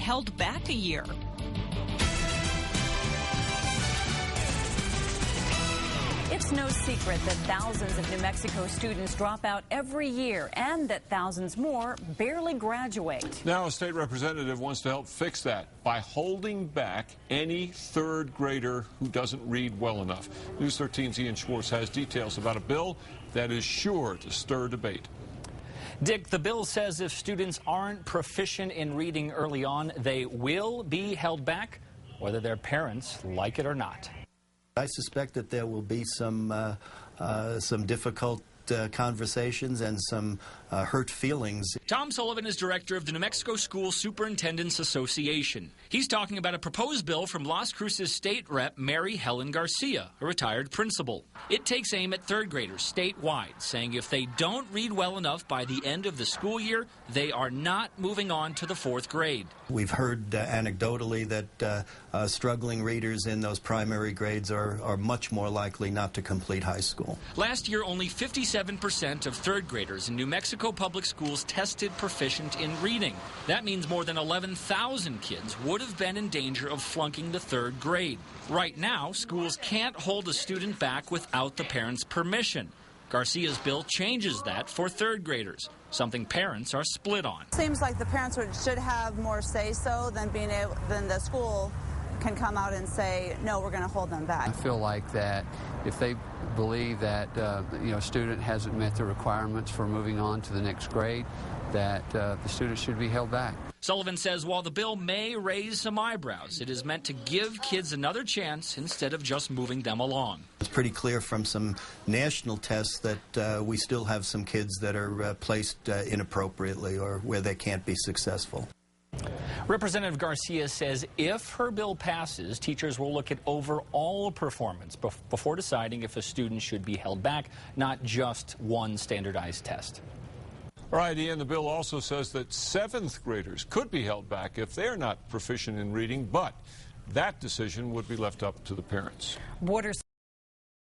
held back a year. It's no secret that thousands of New Mexico students drop out every year and that thousands more barely graduate. Now a state representative wants to help fix that by holding back any third grader who doesn't read well enough. News 13's Ian Schwartz has details about a bill that is sure to stir debate. Dick, the bill says if students aren't proficient in reading early on, they will be held back, whether their parents like it or not. I suspect that there will be some difficult conversations and some hurt feelings. Tom Sullivan is director of the New Mexico School Superintendents Association. He's talking about a proposed bill from Las Cruces State Rep. Mary Helen Garcia, a retired principal. It takes aim at third graders statewide, saying if they don't read well enough by the end of the school year, they are not moving on to the fourth grade. We've heard anecdotally that struggling readers in those primary grades are much more likely not to complete high school. Last year, only 57% of third graders in New Mexico public schools tested proficient in reading. That means more than 11,000 kids would have been in danger of flunking the third grade. Right now, schools can't hold a student back without the parent's permission. Garcia's bill changes that for third graders, something parents are split on. Seems like the parents should have more say-so than the school can come out and say, no, we're going to hold them back. I feel like that if they believe that a student hasn't met the requirements for moving on to the next grade, that the student should be held back. Sullivan says while the bill may raise some eyebrows, it is meant to give kids another chance instead of just moving them along. It's pretty clear from some national tests that we still have some kids that are placed inappropriately or where they can't be successful. Representative Garcia says if her bill passes, teachers will look at overall performance before deciding if a student should be held back, not just one standardized test. All right, Ian, the bill also says that seventh graders could be held back if they're not proficient in reading, but that decision would be left up to the parents. Borders